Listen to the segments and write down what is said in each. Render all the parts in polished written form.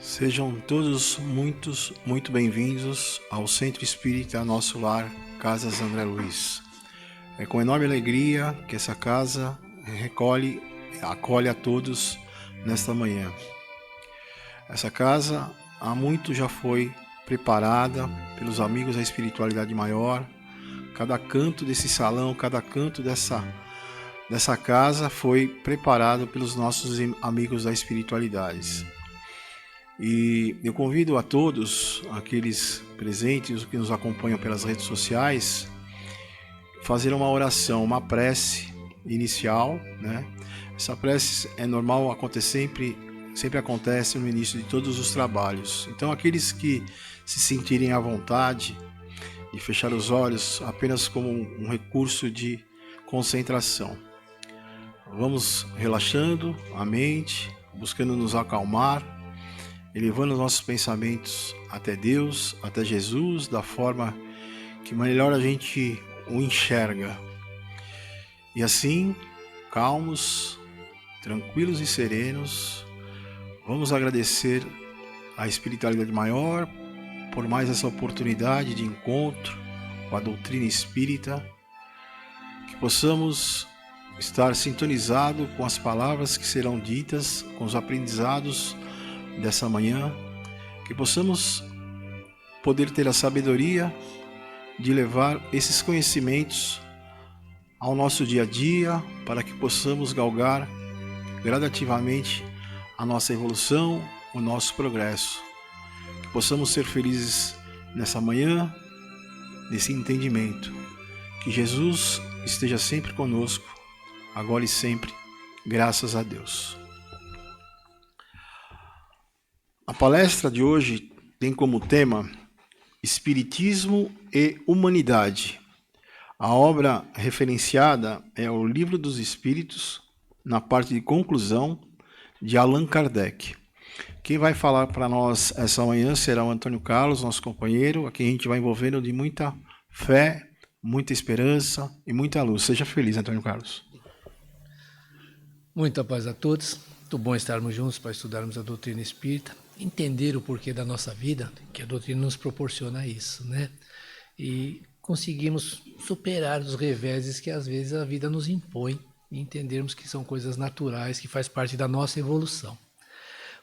Sejam todos muito bem-vindos ao Centro Espírita Nosso Lar, Casas André Luiz. É com enorme alegria que essa casa acolhe a todos nesta manhã. Essa casa há muito já foi preparada pelos amigos da espiritualidade maior. Cada canto desse salão, cada canto dessa casa foi preparado pelos nossos amigos da espiritualidade. E eu convido a todos, aqueles presentes que nos acompanham pelas redes sociais, fazer uma oração, uma prece inicial, né? Essa prece é normal acontecer, sempre acontece no início de todos os trabalhos. Então, aqueles que se sentirem à vontade de fechar os olhos apenas como um recurso de concentração. Vamos relaxando a mente, buscando nos acalmar, elevando nossos pensamentos até Deus, até Jesus, da forma que melhor a gente o enxerga. E assim, calmos, tranquilos e serenos, vamos agradecer à espiritualidade maior por mais essa oportunidade de encontro com a doutrina espírita, que possamos estar sintonizados com as palavras que serão ditas, com os aprendizados dessa manhã, que possamos poder ter a sabedoria de levar esses conhecimentos ao nosso dia a dia, para que possamos galgar gradativamente a nossa evolução, o nosso progresso. Que possamos ser felizes nessa manhã, nesse entendimento. Que Jesus esteja sempre conosco, agora e sempre, graças a Deus. A palestra de hoje tem como tema Espiritismo e Humanidade. A obra referenciada é o Livro dos Espíritos, na parte de conclusão, de Allan Kardec. Quem vai falar para nós essa manhã será o Antônio Carlos, nosso companheiro, a quem a gente vai envolvendo de muita fé, muita esperança e muita luz. Seja feliz, Antônio Carlos. Muita paz a todos. Muito bom estarmos juntos para estudarmos a doutrina espírita, entender o porquê da nossa vida, que a doutrina nos proporciona isso, né? E conseguimos superar os reveses que às vezes a vida nos impõe e entendermos que são coisas naturais, que faz parte da nossa evolução.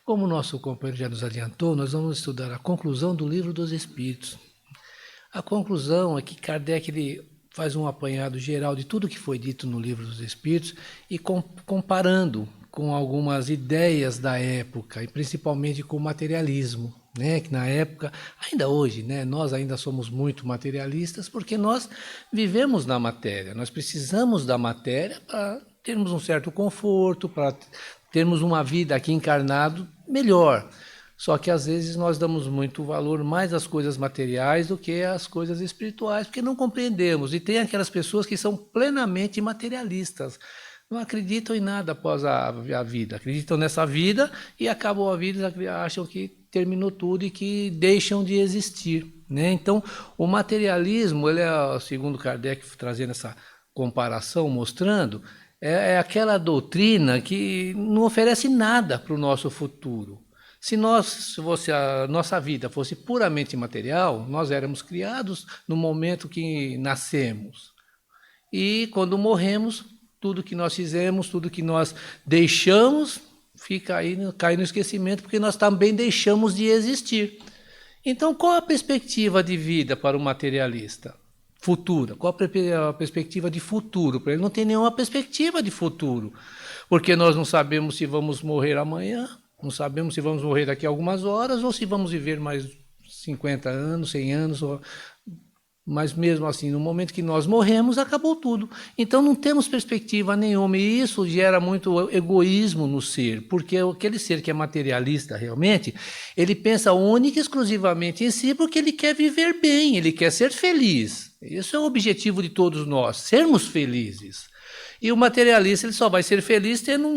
Como o nosso companheiro já nos adiantou, nós vamos estudar a conclusão do Livro dos Espíritos. A conclusão é que Kardec ele faz um apanhado geral de tudo que foi dito no Livro dos Espíritos e comparando com algumas ideias da época, e principalmente com o materialismo, né? Que na época, ainda hoje, né? Nós ainda somos muito materialistas porque nós vivemos na matéria, nós precisamos da matéria para termos um certo conforto, para termos uma vida aqui encarnado melhor. Só que às vezes nós damos muito valor mais às coisas materiais do que às coisas espirituais, porque não compreendemos. E tem aquelas pessoas que são plenamente materialistas, não acreditam em nada após a vida, acreditam nessa vida e acabou a vida, acham que terminou tudo e que deixam de existir, né? Então, o materialismo, ele é, segundo Kardec, trazendo essa comparação, mostrando, é aquela doutrina que não oferece nada para o nosse futuro. Se a nossa vida fosse puramente material, nós éramos criados no momento que nascemos. E quando morremos, tudo que nós fizemos, tudo que nós deixamos, cai no esquecimento, porque nós também deixamos de existir. Então, qual a perspectiva de vida para o materialista? Futura. Qual a perspectiva de futuro? Para ele não tem nenhuma perspectiva de futuro, porque nós não sabemos se vamos morrer amanhã, não sabemos se vamos morrer daqui a algumas horas, ou se vamos viver mais 50 anos, 100 anos, mas mesmo assim, no momento que nós morremos, acabou tudo. Então não temos perspectiva nenhuma, e isso gera muito egoísmo no ser, porque aquele ser que é materialista realmente, ele pensa única e exclusivamente em si, porque ele quer viver bem, ele quer ser feliz. Esse é o objetivo de todos nós, sermos felizes. E o materialista ele só vai ser feliz tendo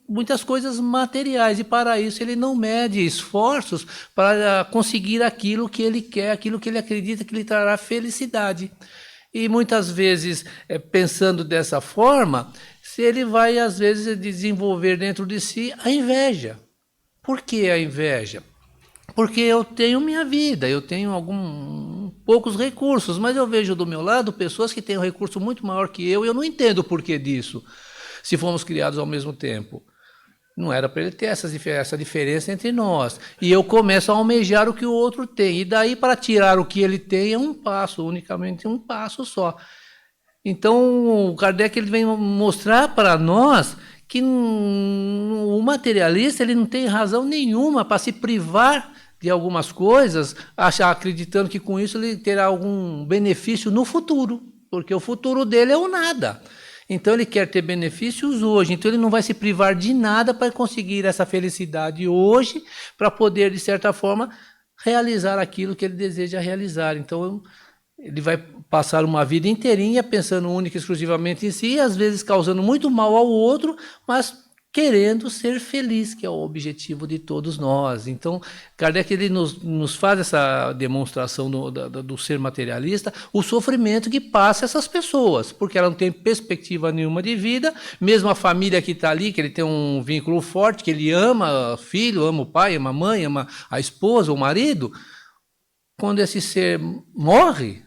muitas coisas materiais, e para isso ele não mede esforços para conseguir aquilo que ele quer, aquilo que ele acredita que lhe trará felicidade. E muitas vezes, pensando dessa forma, ele vai às vezes desenvolver dentro de si a inveja. Por que a inveja? Porque eu tenho minha vida, eu tenho poucos recursos, mas eu vejo do meu lado pessoas que têm um recurso muito maior que eu, e eu não entendo o porquê disso, se fomos criados ao mesmo tempo. Não era para ele ter essa diferença entre nós. E eu começo a almejar o que o outro tem. E daí, para tirar o que ele tem, é um passo, unicamente um passo só. Então, o Kardec ele vem mostrar para nós que o materialista ele não tem razão nenhuma para se privar de algumas coisas, acreditando que com isso ele terá algum benefício no futuro, porque o futuro dele é o nada. Então ele quer ter benefícios hoje, então ele não vai se privar de nada para conseguir essa felicidade hoje, para poder, de certa forma, realizar aquilo que ele deseja realizar. Então ele vai passar uma vida inteirinha pensando única e exclusivamente em si, às vezes causando muito mal ao outro, mas querendo ser feliz, que é o objetivo de todos nós. Então, Kardec ele nos faz essa demonstração do ser materialista, o sofrimento que passa essas pessoas, porque ela não tem perspectiva nenhuma de vida, mesmo a família que está ali, que ele tem um vínculo forte, que ele ama o filho, ama o pai, ama a mãe, ama a esposa, o marido, quando esse ser morre,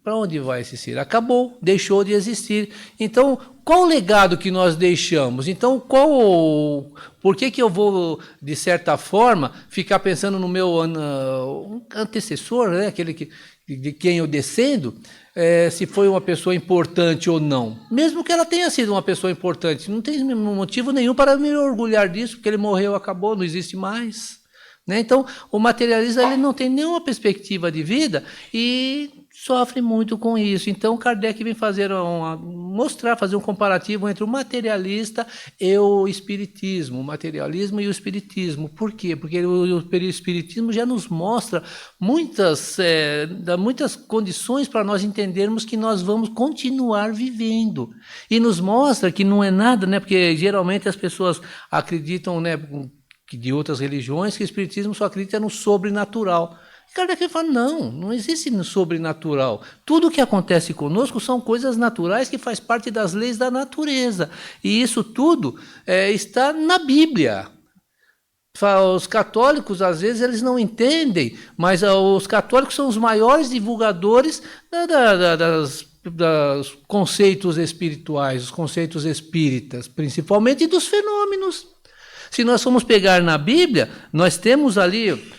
para onde vai esse ser? Acabou, deixou de existir. Então, qual o legado que nós deixamos? Então, por que eu vou, de certa forma, ficar pensando no meu antecessor, né? Aquele de quem eu descendo, se foi uma pessoa importante ou não? Mesmo que ela tenha sido uma pessoa importante, não tem motivo nenhum para me orgulhar disso, porque ele morreu, acabou, não existe mais. Né? Então, o materialista ele não tem nenhuma perspectiva de vida e sofre muito com isso. Então, Kardec vem fazer fazer um comparativo entre o materialista e o espiritismo, o materialismo e o espiritismo. Por quê? Porque o espiritismo já nos mostra muitas condições para nós entendermos que nós vamos continuar vivendo. E nos mostra que não é nada, né? Porque geralmente as pessoas acreditam, né, de outras religiões, que o espiritismo só acredita no sobrenatural. Kardec fala, não existe no sobrenatural. Tudo o que acontece conosco são coisas naturais que faz parte das leis da natureza. E isso tudo está na Bíblia. Os católicos, às vezes, eles não entendem, mas os católicos são os maiores divulgadores dos conceitos espirituais, os conceitos espíritas, principalmente dos fenômenos. Se nós formos pegar na Bíblia, nós temos ali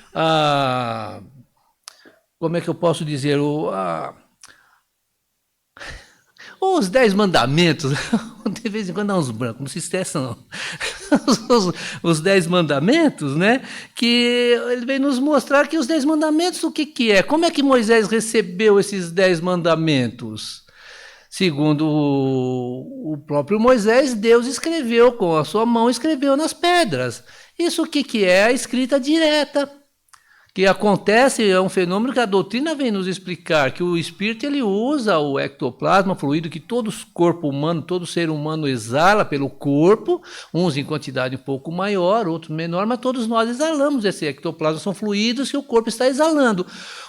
como é que eu posso dizer? Os 10 mandamentos. De vez em quando dá uns brancos, não se esqueça não. Os 10 mandamentos, né? Que ele vem nos mostrar que os 10 mandamentos, o que é? Como é que Moisés recebeu esses 10 mandamentos? Segundo o próprio Moisés, Deus escreveu com a sua mão, escreveu nas pedras. Isso o que é? A escrita direta. Que acontece, é um fenômeno que a doutrina vem nos explicar, que o espírito ele usa o ectoplasma, fluido que todo corpo humano, todo ser humano exala pelo corpo, uns em quantidade um pouco maior, outros menor, mas todos nós exalamos esse ectoplasma, são fluidos que o corpo está exalando.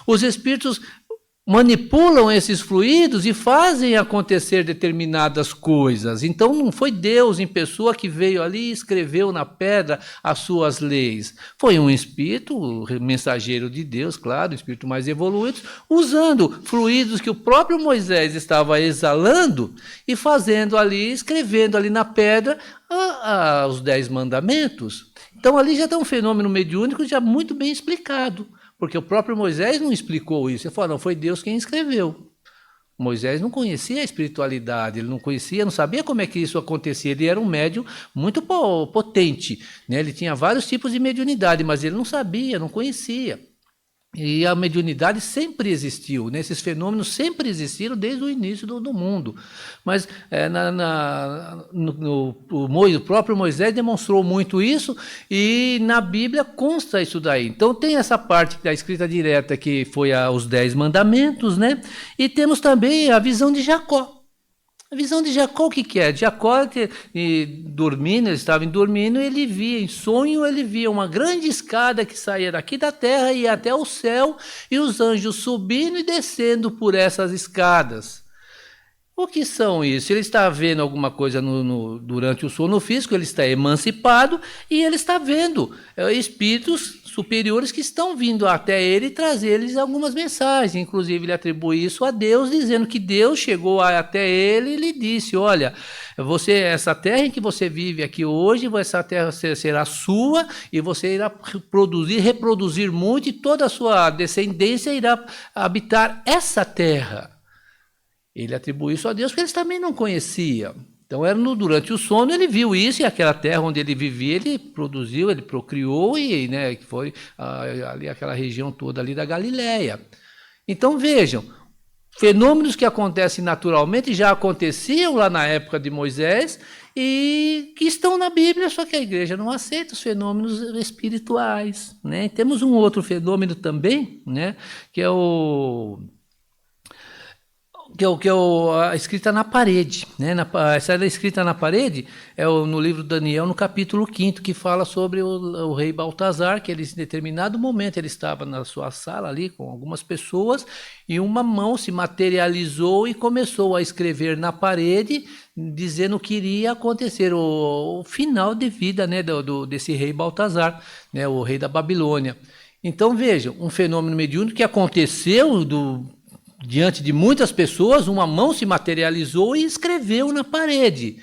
Os espíritos manipulam esses fluidos e fazem acontecer determinadas coisas. Então não foi Deus em pessoa que veio ali e escreveu na pedra as suas leis. Foi um espírito, mensageiro de Deus, claro, um espírito mais evoluído, usando fluidos que o próprio Moisés estava exalando e fazendo ali, escrevendo ali na pedra os 10 mandamentos. Então ali já está um fenômeno mediúnico já muito bem explicado. Porque o próprio Moisés não explicou isso. Ele falou, não, foi Deus quem escreveu. Moisés não conhecia a espiritualidade, ele não conhecia, não sabia como é que isso acontecia. Ele era um médium muito potente, né? Ele tinha vários tipos de mediunidade, mas ele não sabia, não conhecia. E a mediunidade sempre existiu, né? Esses fenômenos sempre existiram desde o início do mundo. Mas o próprio Moisés demonstrou muito isso e na Bíblia consta isso daí. Então tem essa parte da escrita direta que foi os 10 mandamentos, né? E temos também a visão de Jacó. A visão de Jacó, o que é? Jacó, dormindo, ele estava dormindo, ele via, em sonho, ele via uma grande escada que saía daqui da terra e ia até o céu, e os anjos subindo e descendo por essas escadas. O que são isso? Ele está vendo alguma coisa durante o sono físico, ele está emancipado e ele está vendo espíritos superiores que estão vindo até ele e trazer-lhes algumas mensagens. Inclusive, ele atribui isso a Deus, dizendo que Deus chegou até ele e lhe disse: olha, essa terra em que você vive aqui hoje, essa terra será sua e você irá reproduzir muito, e toda a sua descendência irá habitar essa terra. Ele atribui isso a Deus, porque eles também não conheciam. Então, durante o sono, ele viu isso, e aquela terra onde ele vivia, ele produziu, ele procriou, e né, que foi ali aquela região toda ali da Galileia. Então, vejam, fenômenos que acontecem naturalmente já aconteciam lá na época de Moisés e que estão na Bíblia, só que a igreja não aceita os fenômenos espirituais, né? Temos um outro fenômeno também, né, que é a escrita na parede, né? Essa escrita na parede é no livro de Daniel, no capítulo 5, que fala sobre o rei Baltazar, que ele, em determinado momento, ele estava na sua sala ali com algumas pessoas, e uma mão se materializou e começou a escrever na parede, dizendo que iria acontecer o final de vida, né, desse rei Baltazar, né, o rei da Babilônia. Então, vejam, um fenômeno mediúnico que aconteceu diante de muitas pessoas, uma mão se materializou e escreveu na parede.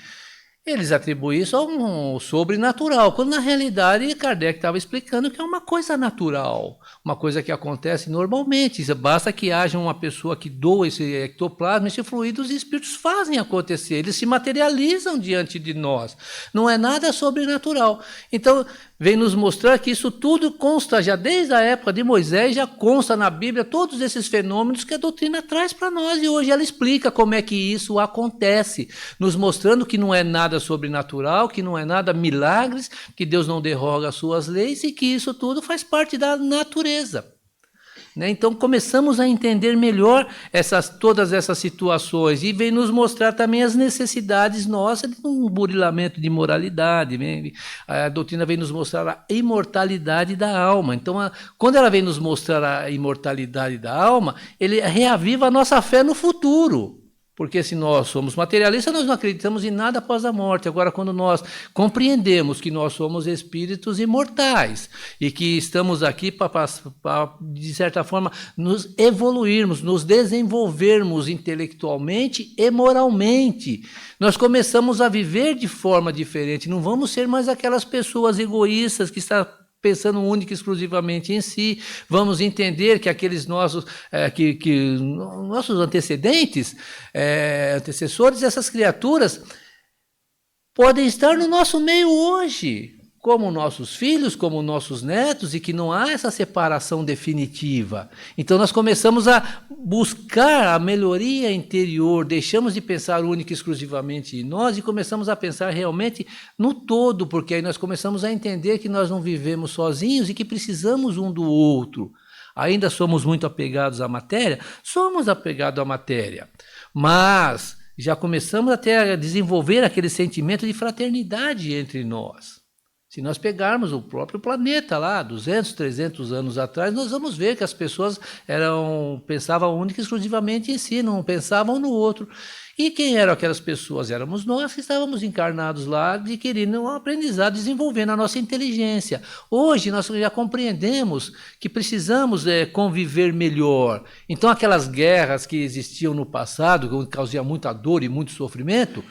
Eles atribuem isso a um sobrenatural, quando na realidade Kardec estava explicando que é uma coisa natural, uma coisa que acontece normalmente. Basta que haja uma pessoa que doa esse ectoplasma, esse fluido, os espíritos fazem acontecer, eles se materializam diante de nós. Não é nada sobrenatural. Então, vem nos mostrar que isso tudo consta já desde a época de Moisés, já consta na Bíblia todos esses fenômenos que a doutrina traz para nós, e hoje ela explica como é que isso acontece, nos mostrando que não é nada sobrenatural, que não é nada milagres, que Deus não derroga as suas leis e que isso tudo faz parte da natureza. Então começamos a entender melhor todas essas situações, e vem nos mostrar também as necessidades nossas de um burilamento de moralidade. A doutrina vem nos mostrar a imortalidade da alma. Então, quando ela vem nos mostrar a imortalidade da alma, ele reaviva a nossa fé no futuro. Porque se nós somos materialistas, nós não acreditamos em nada após a morte. Agora, quando nós compreendemos que nós somos espíritos imortais e que estamos aqui para, de certa forma, nos evoluirmos, nos desenvolvermos intelectualmente e moralmente, nós começamos a viver de forma diferente. Não vamos ser mais aquelas pessoas egoístas que estão pensando única e exclusivamente em si. Vamos entender que aqueles nossos nossos antecedentes, antecessores, essas criaturas podem estar no nosso meio hoje, como nossos filhos, como nossos netos, e que não há essa separação definitiva. Então nós começamos a buscar a melhoria interior, deixamos de pensar única e exclusivamente em nós e começamos a pensar realmente no todo, porque aí nós começamos a entender que nós não vivemos sozinhos e que precisamos um do outro. Ainda somos muito apegados à matéria? Somos apegados à matéria, mas já começamos até a desenvolver aquele sentimento de fraternidade entre nós. Se nós pegarmos o próprio planeta lá, 200, 300 anos atrás, nós vamos ver que as pessoas pensavam única e exclusivamente em si, não pensavam no outro. E quem eram aquelas pessoas? Éramos nós que estávamos encarnados lá, adquirindo um aprendizado, desenvolvendo a nossa inteligência. Hoje nós já compreendemos que precisamos conviver melhor. Então aquelas guerras que existiam no passado, que causavam muita dor e muito sofrimento,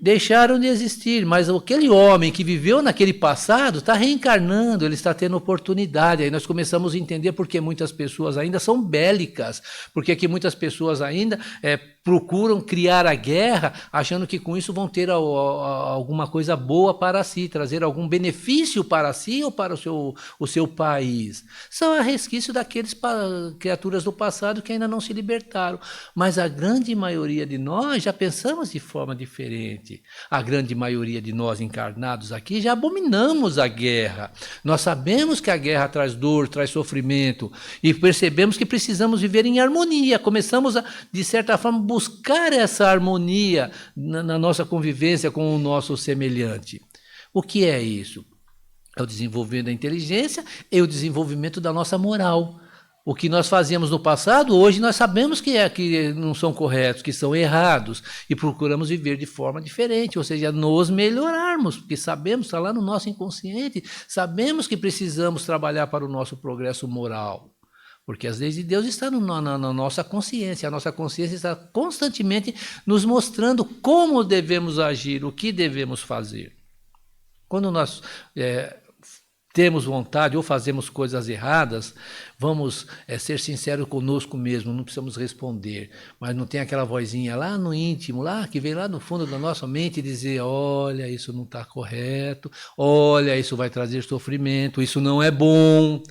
deixaram de existir, mas aquele homem que viveu naquele passado está reencarnando, ele está tendo oportunidade. Aí nós começamos a entender por que muitas pessoas ainda são bélicas, porque que muitas pessoas ainda procuram criar a guerra, achando que com isso vão ter alguma coisa boa para si, trazer algum benefício para si ou para o seu país. São a resquício daqueles criaturas do passado que ainda não se libertaram, mas a grande maioria de nós já pensamos de forma diferente. A grande maioria de nós encarnados aqui já abominamos a guerra. Nós sabemos que a guerra traz dor, traz sofrimento, e percebemos que precisamos viver em harmonia. Começamos a, de certa forma, buscar essa harmonia na nossa convivência com o nosso semelhante. O que é isso? É o desenvolvimento da inteligência e o desenvolvimento da nossa moral. O que nós fazíamos no passado, hoje nós sabemos que não são corretos, que são errados, e procuramos viver de forma diferente, ou seja, nos melhorarmos, porque sabemos, está lá no nosso inconsciente, sabemos que precisamos trabalhar para o nosso progresso moral. Porque as leis de Deus estão na nossa consciência. A nossa consciência está constantemente nos mostrando como devemos agir, o que devemos fazer. Quando nós temos vontade ou fazemos coisas erradas, vamos ser sinceros conosco mesmo, não precisamos responder. Mas não tem aquela vozinha lá no íntimo, lá que vem lá no fundo da nossa mente dizer: olha, isso não está correto, olha, isso vai trazer sofrimento, isso não é bom.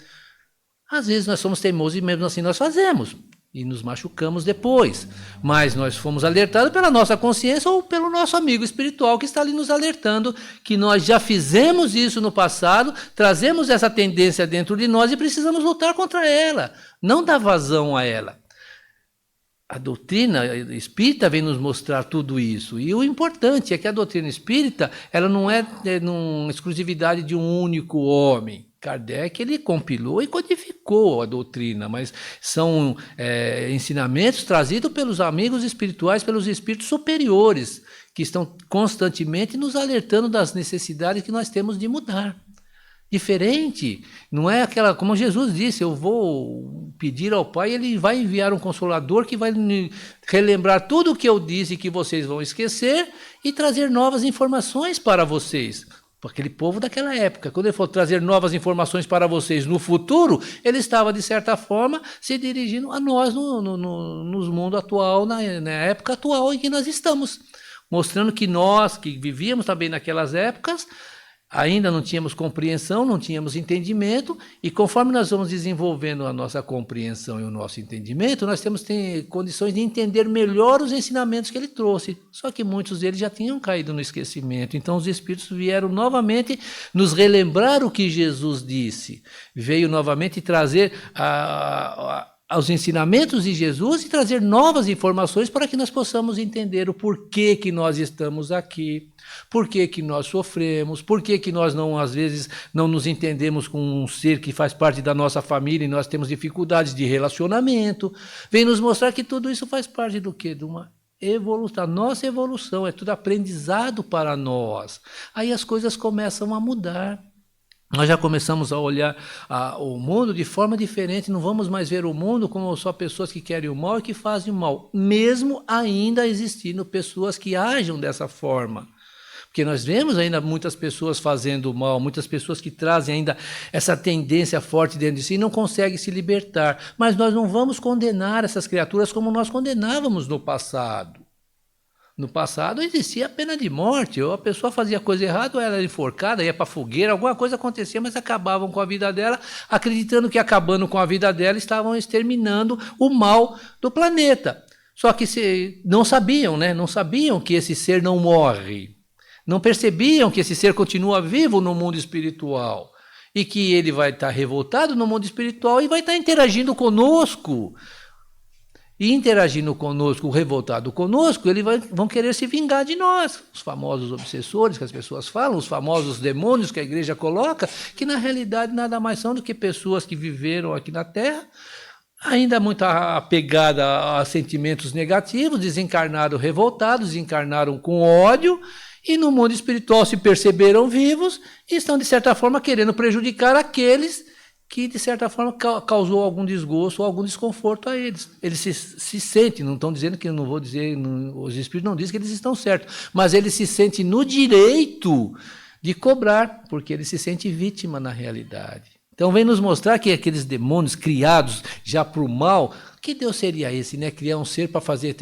Às vezes nós somos teimosos e mesmo assim nós fazemos e nos machucamos depois, mas nós fomos alertados pela nossa consciência ou pelo nosso amigo espiritual que está ali nos alertando que nós já fizemos isso no passado, trazemos essa tendência dentro de nós e precisamos lutar contra ela, não dar vazão a ela. A doutrina espírita vem nos mostrar tudo isso. E o importante é que a doutrina espírita ela não é uma exclusividade de um único homem. Kardec ele compilou e codificou a doutrina, mas são ensinamentos trazidos pelos amigos espirituais, pelos espíritos superiores, que estão constantemente nos alertando das necessidades que nós temos de mudar. Diferente, não é aquela, como Jesus disse, eu vou pedir ao Pai, ele vai enviar um Consolador que vai relembrar tudo o que eu disse que vocês vão esquecer e trazer novas informações para vocês. Para aquele povo daquela época, quando ele for trazer novas informações para vocês no futuro, ele estava, de certa forma, se dirigindo a nós no mundo atual, na época atual em que nós estamos, mostrando que nós, que vivíamos também naquelas épocas, ainda não tínhamos compreensão, não tínhamos entendimento, e conforme nós vamos desenvolvendo a nossa compreensão e o nosso entendimento, nós temos condições de entender melhor os ensinamentos que ele trouxe. Só que muitos deles já tinham caído no esquecimento. Então os Espíritos vieram novamente nos relembrar o que Jesus disse. Veio novamente trazer aos ensinamentos de Jesus e trazer novas informações para que nós possamos entender o porquê que nós estamos aqui, porquê que nós sofremos, porquê que nós não, às vezes, não nos entendemos com um ser que faz parte da nossa família e nós temos dificuldades de relacionamento. Vem nos mostrar que tudo isso faz parte do quê? De uma evolução, a nossa evolução, é tudo aprendizado para nós. Aí as coisas começam a mudar. Nós já começamos a olhar o mundo de forma diferente, não vamos mais ver o mundo como só pessoas que querem o mal e que fazem o mal, mesmo ainda existindo pessoas que agem dessa forma. Porque nós vemos ainda muitas pessoas fazendo o mal, muitas pessoas que trazem ainda essa tendência forte dentro de si e não conseguem se libertar. Mas nós não vamos condenar essas criaturas como nós condenávamos no passado. No passado existia a pena de morte, ou a pessoa fazia coisa errada, ou ela era enforcada, ia para a fogueira, alguma coisa acontecia, mas acabavam com a vida dela, acreditando que acabando com a vida dela estavam exterminando o mal do planeta. Só que não sabiam, né? Não sabiam que esse ser não morre, não percebiam que esse ser continua vivo no mundo espiritual e que ele vai estar revoltado no mundo espiritual e vai estar interagindo conosco. E interagindo conosco, revoltado conosco, eles vão querer se vingar de nós. Os famosos obsessores que as pessoas falam, os famosos demônios que a igreja coloca, que na realidade nada mais são do que pessoas que viveram aqui na Terra, ainda muito apegadas a sentimentos negativos, desencarnaram revoltados, desencarnaram com ódio, e no mundo espiritual se perceberam vivos e estão, de certa forma, querendo prejudicar aqueles que, de certa forma, causou algum desgosto ou algum desconforto a eles. Eles se sentem, não estão dizendo que eu não vou dizer, os espíritos não dizem que eles estão certos, mas eles se sentem no direito de cobrar, porque eles se sentem vítima na realidade. Então vem nos mostrar que aqueles demônios criados já para o mal, que Deus seria esse, né? Criar um ser para fazer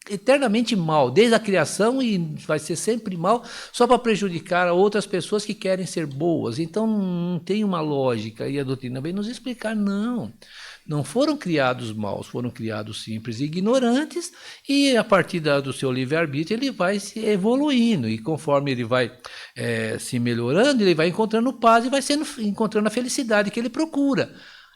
eternamente mal, desde a criação, e vai ser sempre mal, só para prejudicar a outras pessoas que querem ser boas. Então não tem uma lógica, e a doutrina vem nos explicar, não foram criados maus, foram criados simples e ignorantes, e a partir do seu livre-arbítrio ele vai se evoluindo, e conforme ele vai se melhorando, ele vai encontrando paz e vai encontrando a felicidade que ele procura.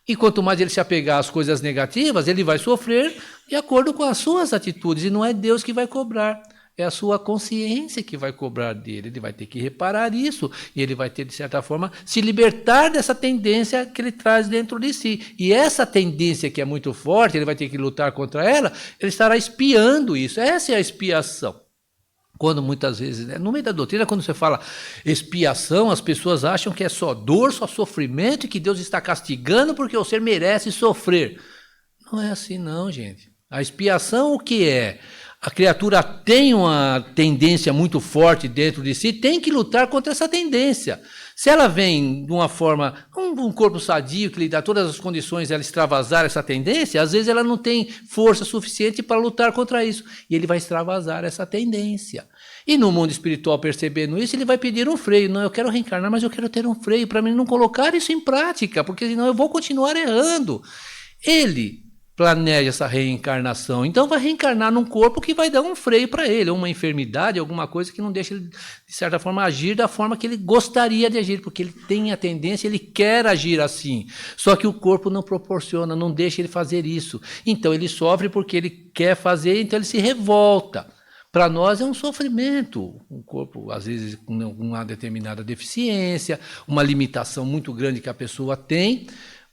E quanto mais ele se apegar às coisas negativas, ele vai sofrer de acordo com as suas atitudes, e não é Deus que vai cobrar. É a sua consciência que vai cobrar dele. Ele vai ter que reparar isso e ele vai ter, de certa forma, se libertar dessa tendência que ele traz dentro de si. E essa tendência que é muito forte, ele vai ter que lutar contra ela, ele estará expiando isso. Essa é a expiação. Quando muitas vezes, no meio da doutrina, quando você fala expiação, as pessoas acham que é só dor, só sofrimento e que Deus está castigando porque o ser merece sofrer. Não é assim não, gente. A expiação o que é? A criatura tem uma tendência muito forte dentro de si, tem que lutar contra essa tendência. Se ela vem de uma forma, um corpo sadio, que lhe dá todas as condições de ela extravasar essa tendência, às vezes ela não tem força suficiente para lutar contra isso. E ele vai extravasar essa tendência. E no mundo espiritual, percebendo isso, ele vai pedir um freio. Não, eu quero reencarnar, mas eu quero ter um freio para mim não colocar isso em prática, porque senão eu vou continuar errando. Ele planeja essa reencarnação, então vai reencarnar num corpo que vai dar um freio para ele, ou uma enfermidade, alguma coisa que não deixa ele, de certa forma, agir da forma que ele gostaria de agir, porque ele tem a tendência, ele quer agir assim, só que o corpo não proporciona, não deixa ele fazer isso, então ele sofre porque ele quer fazer, então ele se revolta. Para nós é um sofrimento, o corpo às vezes com uma determinada deficiência, uma limitação muito grande que a pessoa tem.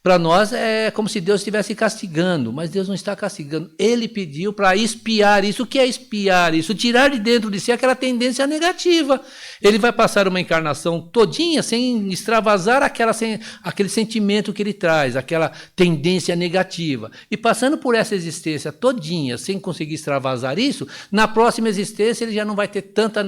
Para nós é como se Deus estivesse castigando, mas Deus não está castigando. Ele pediu para expiar isso. O que é expiar isso? Tirar de dentro de si aquela tendência negativa. Ele vai passar uma encarnação todinha sem extravasar aquele sentimento que ele traz, aquela tendência negativa. E passando por essa existência todinha, sem conseguir extravasar isso, na próxima existência ele já não vai ter tanta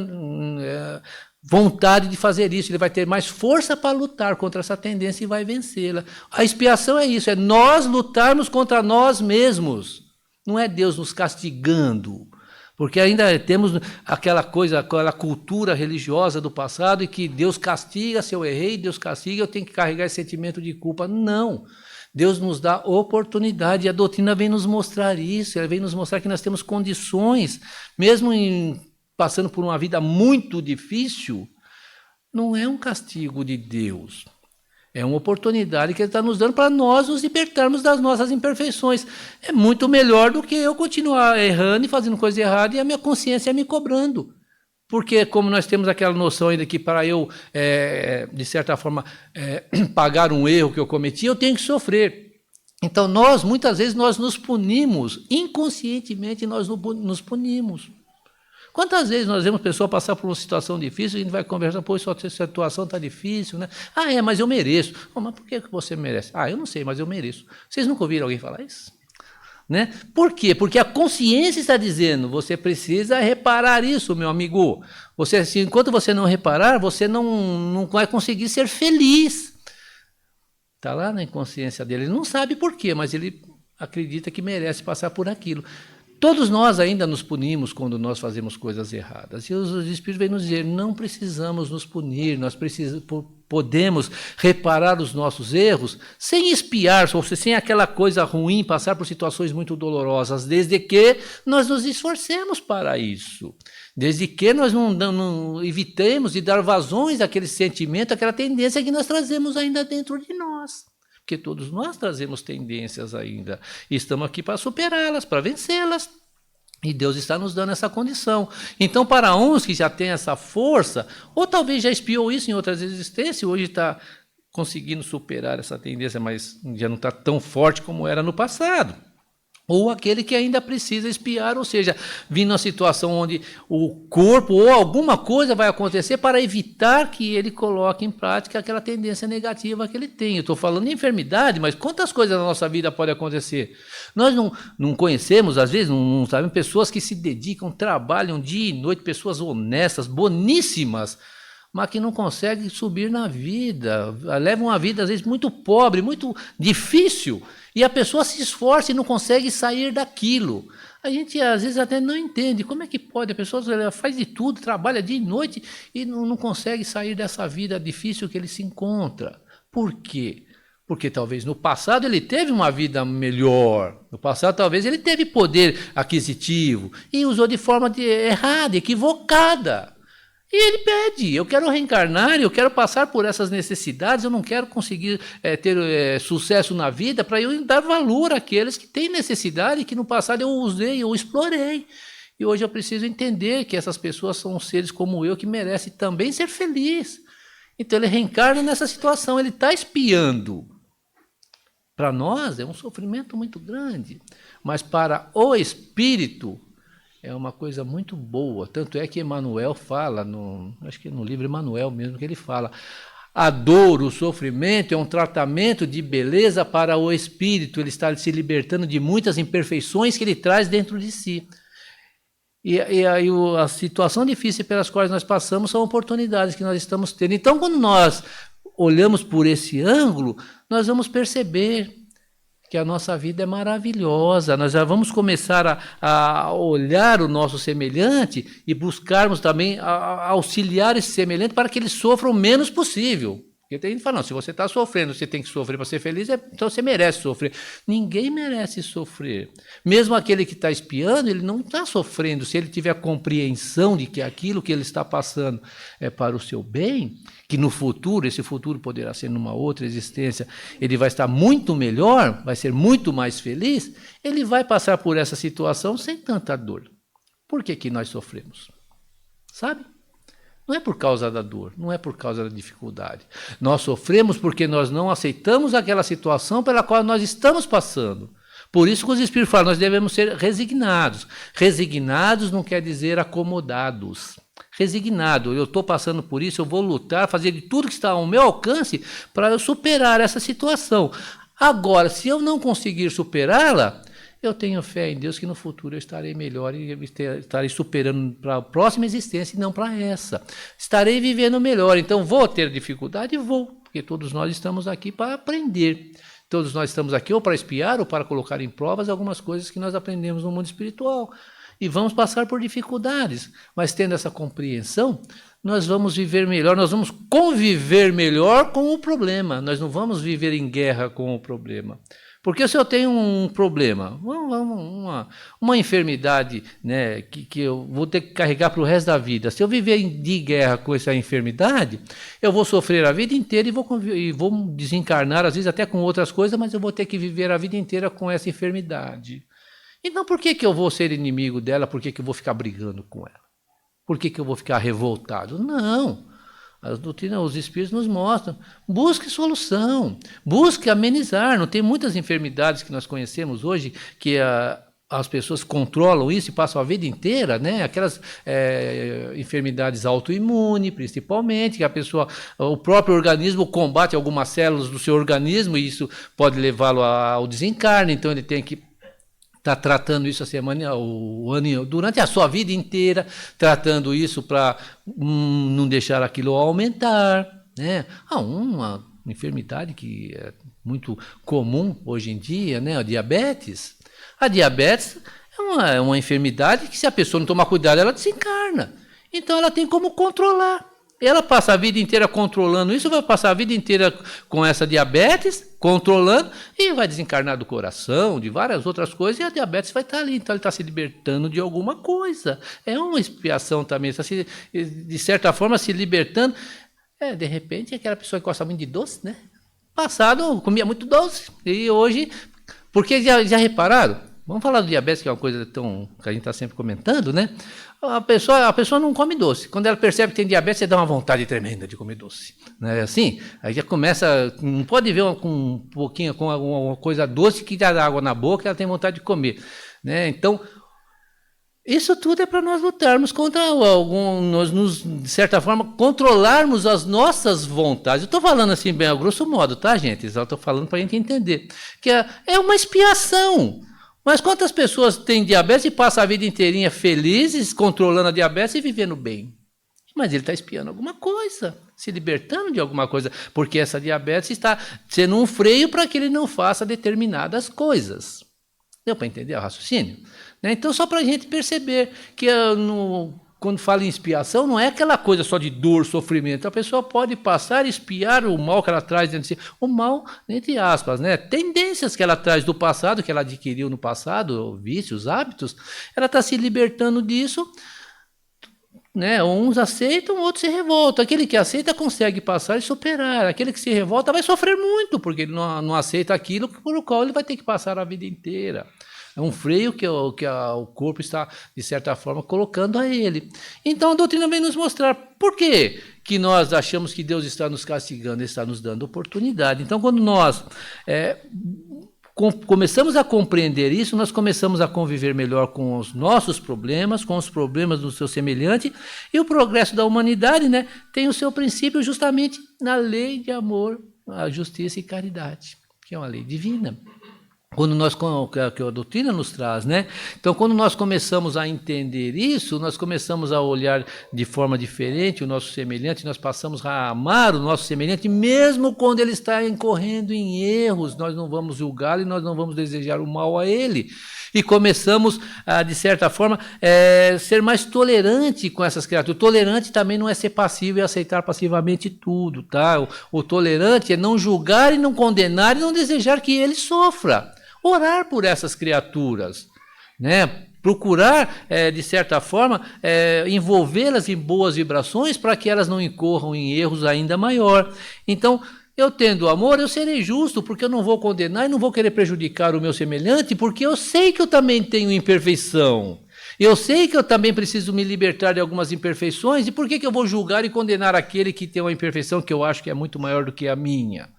vontade de fazer isso, ele vai ter mais força para lutar contra essa tendência e vai vencê-la. A expiação é isso, é nós lutarmos contra nós mesmos, não é Deus nos castigando, porque ainda temos aquela coisa, aquela cultura religiosa do passado e que Deus castiga se eu errei, Deus castiga, eu tenho que carregar esse sentimento de culpa. Não, Deus nos dá oportunidade e a doutrina vem nos mostrar isso, ela vem nos mostrar que nós temos condições, mesmo passando por uma vida muito difícil, não é um castigo de Deus. É uma oportunidade que Ele está nos dando para nós nos libertarmos das nossas imperfeições. É muito melhor do que eu continuar errando e fazendo coisa errada e a minha consciência me cobrando. Porque como nós temos aquela noção ainda que para eu, de certa forma, pagar um erro que eu cometi, eu tenho que sofrer. Então muitas vezes nós nos punimos, inconscientemente nós nos punimos. Quantas vezes nós vemos pessoa passar por uma situação difícil e a gente vai conversar, pô, essa situação está difícil, né? Ah, mas eu mereço. Oh, mas por que você merece? Ah, eu não sei, mas eu mereço. Vocês nunca ouviram alguém falar isso? Né? Por quê? Porque a consciência está dizendo, você precisa reparar isso, meu amigo. Enquanto você não reparar, você não vai conseguir ser feliz. Está lá na inconsciência dele. Ele não sabe por quê, mas ele acredita que merece passar por aquilo. Todos nós ainda nos punimos quando nós fazemos coisas erradas. E os Espíritos vêm nos dizer, não precisamos nos punir, nós podemos reparar os nossos erros sem expiar, ou seja, sem aquela coisa ruim, passar por situações muito dolorosas, desde que nós nos esforcemos para isso. Desde que nós não evitemos de dar vazões àquele sentimento, àquela tendência que nós trazemos ainda dentro de nós. Porque todos nós trazemos tendências ainda. E estamos aqui para superá-las, para vencê-las. E Deus está nos dando essa condição. Então, para uns que já têm essa força, ou talvez já expiou isso em outras existências, hoje está conseguindo superar essa tendência, mas já não está tão forte como era no passado. Ou aquele que ainda precisa expiar, ou seja, vindo numa situação onde o corpo ou alguma coisa vai acontecer para evitar que ele coloque em prática aquela tendência negativa que ele tem. Eu estou falando de enfermidade, mas quantas coisas na nossa vida podem acontecer? Nós não conhecemos, às vezes, não sabemos, pessoas que se dedicam, trabalham dia e noite, pessoas honestas, boníssimas, mas que não conseguem subir na vida, levam uma vida, às vezes, muito pobre, muito difícil, e a pessoa se esforça e não consegue sair daquilo. A gente, às vezes, até não entende como é que pode, a pessoa faz de tudo, trabalha dia e noite e não consegue sair dessa vida difícil que ele se encontra. Por quê? Porque talvez no passado ele teve uma vida melhor, no passado talvez ele teve poder aquisitivo e usou de forma errada, equivocada. E ele pede, eu quero reencarnar, eu quero passar por essas necessidades, eu não quero conseguir ter sucesso na vida para eu dar valor àqueles que têm necessidade, que no passado eu usei, eu explorei. E hoje eu preciso entender que essas pessoas são seres como eu que merecem também ser felizes. Então ele reencarna nessa situação, ele está espiando. Para nós é um sofrimento muito grande, mas para o espírito é uma coisa muito boa. Tanto é que Emmanuel fala, acho que no livro Emmanuel mesmo que ele fala, a dor, o sofrimento é um tratamento de beleza para o espírito, ele está se libertando de muitas imperfeições que ele traz dentro de si. E aí a situação difícil pelas quais nós passamos são oportunidades que nós estamos tendo. Então, quando nós olhamos por esse ângulo, nós vamos perceber que a nossa vida é maravilhosa. Nós já vamos começar a olhar o nosso semelhante e buscarmos também auxiliar esse semelhante para que ele sofra o menos possível. Porque tem gente que fala, não, se você está sofrendo, você tem que sofrer para ser feliz, então você merece sofrer. Ninguém merece sofrer. Mesmo aquele que está espiando, ele não está sofrendo. Se ele tiver a compreensão de que aquilo que ele está passando é para o seu bem, que no futuro, esse futuro poderá ser numa outra existência, ele vai estar muito melhor, vai ser muito mais feliz, ele vai passar por essa situação sem tanta dor. Por que nós sofremos? Sabe? Não é por causa da dor, não é por causa da dificuldade. Nós sofremos porque nós não aceitamos aquela situação pela qual nós estamos passando. Por isso que os Espíritos falam, nós devemos ser resignados. Resignados não quer dizer acomodados. Resignado, eu estou passando por isso, eu vou lutar, fazer de tudo que está ao meu alcance para eu superar essa situação. Agora, se eu não conseguir superá-la, eu tenho fé em Deus que no futuro eu estarei melhor e estarei superando para a próxima existência e não para essa. Estarei vivendo melhor, então vou ter dificuldade? Vou, porque todos nós estamos aqui para aprender. Todos nós estamos aqui ou para espiar ou para colocar em provas algumas coisas que nós aprendemos no mundo espiritual. E vamos passar por dificuldades, mas tendo essa compreensão, nós vamos viver melhor, nós vamos conviver melhor com o problema, nós não vamos viver em guerra com o problema. Porque se eu tenho um problema, uma enfermidade, né, que eu vou ter que carregar para o resto da vida, se eu viver de guerra com essa enfermidade, eu vou sofrer a vida inteira e vou desencarnar, às vezes até com outras coisas, mas eu vou ter que viver a vida inteira com essa enfermidade. Então por que eu vou ser inimigo dela, por que eu vou ficar brigando com ela? Por que eu vou ficar revoltado? Não. As doutrinas, os Espíritos nos mostram. Busque solução, busque amenizar. Não tem muitas enfermidades que nós conhecemos hoje que as pessoas controlam isso e passam a vida inteira, né? Aquelas enfermidades autoimunes, principalmente, que o próprio organismo combate algumas células do seu organismo e isso pode levá-lo ao desencarne, então ele tem que está tratando isso durante a sua vida inteira, tratando isso para não deixar aquilo aumentar. Né? Há uma enfermidade que é muito comum hoje em dia, né? A diabetes. A diabetes é uma enfermidade que, se a pessoa não tomar cuidado, ela desencarna. Então, ela tem como controlar. Ela passa a vida inteira controlando isso, vai passar a vida inteira com essa diabetes, controlando, e vai desencarnar do coração, de várias outras coisas, e a diabetes vai estar ali. Então ele está se libertando de alguma coisa. É uma expiação também, está de certa forma se libertando. De repente, aquela pessoa que gosta muito de doce, né? Passado, comia muito doce, e hoje, porque já repararam? Vamos falar do diabetes, que é uma coisa que a gente está sempre comentando, né? A pessoa não come doce. Quando ela percebe que tem diabetes, você dá uma vontade tremenda de comer doce. Não é assim? Aí já começa, não pode ver com um pouquinho, com alguma coisa doce que dá água na boca, ela tem vontade de comer. Né? Então, isso tudo é para nós lutarmos contra de certa forma, controlarmos as nossas vontades. Eu estou falando assim, bem a grosso modo, tá, gente? Eu estou falando para a gente entender. Que é uma expiação. Mas quantas pessoas têm diabetes e passam a vida inteirinha felizes, controlando a diabetes e vivendo bem? Mas ele está espiando alguma coisa, se libertando de alguma coisa, porque essa diabetes está sendo um freio para que ele não faça determinadas coisas. Deu para entender o raciocínio? Então, só para a gente perceber que quando fala em expiação, não é aquela coisa só de dor, sofrimento. A pessoa pode passar e expiar o mal que ela traz dentro de si. O mal, entre aspas, né? Tendências que ela traz do passado, que ela adquiriu no passado, vícios, hábitos, ela está se libertando disso. Né? Uns aceitam, outros se revoltam. Aquele que aceita consegue passar e superar. Aquele que se revolta vai sofrer muito, porque ele não aceita aquilo por qual ele vai ter que passar a vida inteira. É um freio que o corpo está, de certa forma, colocando a ele. Então a doutrina vem nos mostrar por quê que nós achamos que Deus está nos castigando, Ele está nos dando oportunidade. Então, quando nós começamos a compreender isso, nós começamos a conviver melhor com os nossos problemas, com os problemas do seu semelhante, e o progresso da humanidade, né, tem o seu princípio justamente na lei de amor, a justiça e caridade, que é uma lei divina. Quando nós, que a doutrina nos traz, né? Então, quando nós começamos a entender isso, nós começamos a olhar de forma diferente o nosso semelhante, nós passamos a amar o nosso semelhante, mesmo quando ele está incorrendo em erros, nós não vamos julgá-lo e nós não vamos desejar o mal a ele. E começamos, de certa forma, ser mais tolerante com essas criaturas. Tolerante também não é ser passivo e aceitar passivamente tudo, tá? O tolerante é não julgar e não condenar e não desejar que ele sofra. Orar por essas criaturas, né? Procurar, de certa forma, envolvê-las em boas vibrações para que elas não incorram em erros ainda maior. Então, eu tendo amor, eu serei justo, porque eu não vou condenar e não vou querer prejudicar o meu semelhante, porque eu sei que eu também tenho imperfeição. Eu sei que eu também preciso me libertar de algumas imperfeições, e por que eu vou julgar e condenar aquele que tem uma imperfeição que eu acho que é muito maior do que a minha?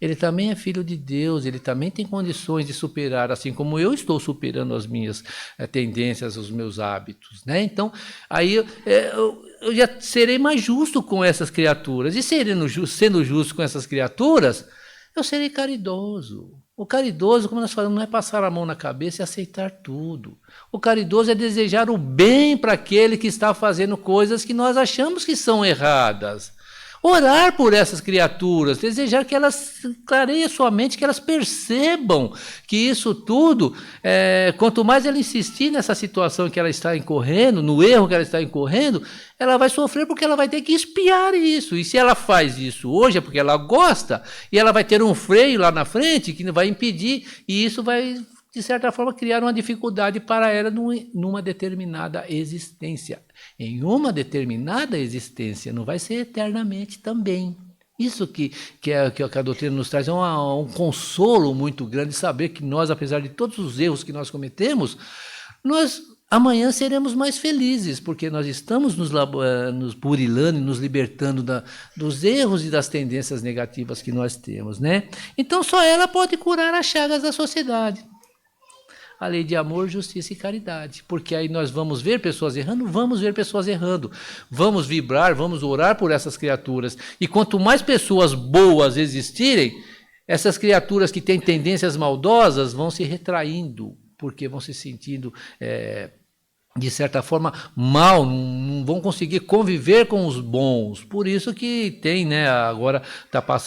Ele também é filho de Deus, ele também tem condições de superar, assim como eu estou superando as minhas tendências, os meus hábitos, né? Então, aí eu já serei mais justo com essas criaturas. E sendo justo com essas criaturas, eu serei caridoso. O caridoso, como nós falamos, não é passar a mão na cabeça e aceitar tudo. O caridoso é desejar o bem para aquele que está fazendo coisas que nós achamos que são erradas. Orar por essas criaturas, desejar que elas clareiem a sua mente, que elas percebam que isso tudo, quanto mais ela insistir nessa situação que ela está incorrendo, no erro que ela está incorrendo, ela vai sofrer porque ela vai ter que expiar isso. E se ela faz isso hoje é porque ela gosta, e ela vai ter um freio lá na frente que vai impedir, e isso vai, de certa forma, criar uma dificuldade para ela numa determinada existência. Em uma determinada existência, não vai ser eternamente também. Isso que a doutrina nos traz é um consolo muito grande, saber que nós, apesar de todos os erros que nós cometemos, nós amanhã seremos mais felizes, porque nós estamos nos burilando e nos libertando dos erros e das tendências negativas que nós temos, né? Então, só ela pode curar as chagas da sociedade. A lei de amor, justiça e caridade, porque aí nós vamos ver pessoas errando, vamos vibrar, vamos orar por essas criaturas, e quanto mais pessoas boas existirem, essas criaturas que têm tendências maldosas vão se retraindo, porque vão se sentindo de certa forma mal, não vão conseguir conviver com os bons. Por isso que tem, né, agora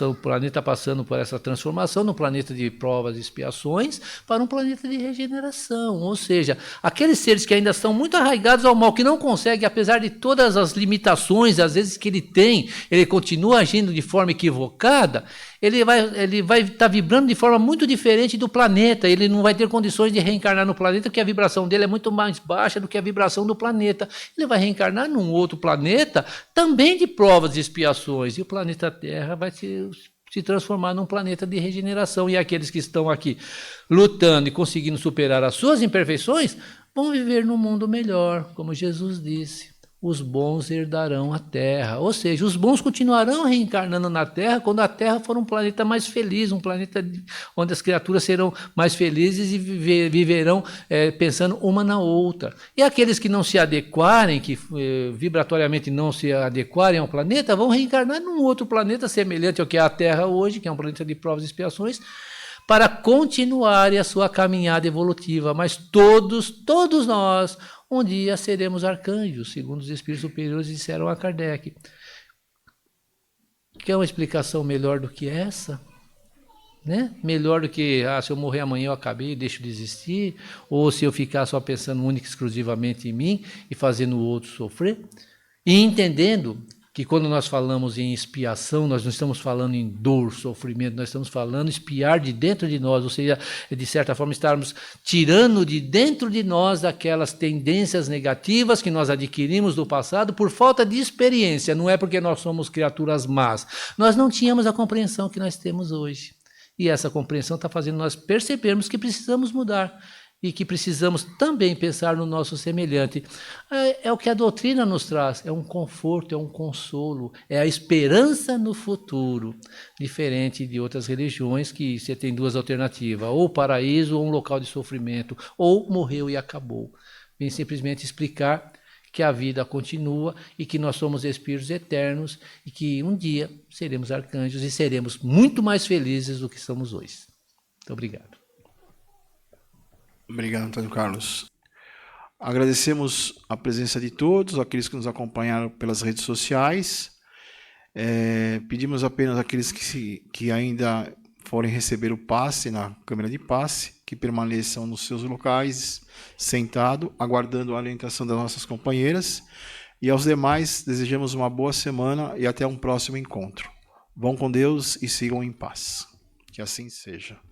o planeta está passando por essa transformação no planeta de provas e expiações para um planeta de regeneração, ou seja, aqueles seres que ainda estão muito arraigados ao mal, que não conseguem, apesar de todas as limitações, às vezes que ele tem, ele continua agindo de forma equivocada, ele vai estar vibrando de forma muito diferente do planeta, ele não vai ter condições de reencarnar no planeta, porque a vibração dele é muito mais baixa do que a vibração do planeta. Ele vai reencarnar num outro planeta, também de provas e expiações, e o planeta Terra vai se transformar num planeta de regeneração, e aqueles que estão aqui lutando e conseguindo superar as suas imperfeições, vão viver num mundo melhor, como Jesus disse. Os bons herdarão a Terra, ou seja, os bons continuarão reencarnando na Terra quando a Terra for um planeta mais feliz, um planeta onde as criaturas serão mais felizes e viverão pensando uma na outra. E aqueles que não se adequarem, que vibratoriamente não se adequarem ao planeta, vão reencarnar num outro planeta semelhante ao que é a Terra hoje, que é um planeta de provas e expiações, para continuarem a sua caminhada evolutiva. Mas todos nós, um dia seremos arcanjos, segundo os espíritos superiores disseram a Kardec. Quer uma explicação melhor do que essa? Né? Melhor do que, se eu morrer amanhã eu acabei e deixo de existir, ou se eu ficar só pensando única e exclusivamente em mim e fazendo o outro sofrer? E entendendo que quando nós falamos em expiação, nós não estamos falando em dor, sofrimento, nós estamos falando expiar de dentro de nós, ou seja, de certa forma estarmos tirando de dentro de nós aquelas tendências negativas que nós adquirimos do passado por falta de experiência, não é porque nós somos criaturas más, nós não tínhamos a compreensão que nós temos hoje. E essa compreensão está fazendo nós percebermos que precisamos mudar. e que precisamos também pensar no nosso semelhante. É o que a doutrina nos traz, é um conforto, é um consolo, é a esperança no futuro, diferente de outras religiões que você tem duas alternativas, ou paraíso ou um local de sofrimento, ou morreu e acabou. Vem simplesmente explicar que a vida continua e que nós somos espíritos eternos e que um dia seremos arcanjos e seremos muito mais felizes do que somos hoje. Muito obrigado. Obrigado, Antônio Carlos. Agradecemos a presença de todos, aqueles que nos acompanharam pelas redes sociais. Pedimos apenas àqueles que ainda forem receber o passe na câmera de passe, que permaneçam nos seus locais, sentado, aguardando a orientação das nossas companheiras. E aos demais, desejamos uma boa semana e até um próximo encontro. Vão com Deus e sigam em paz. Que assim seja.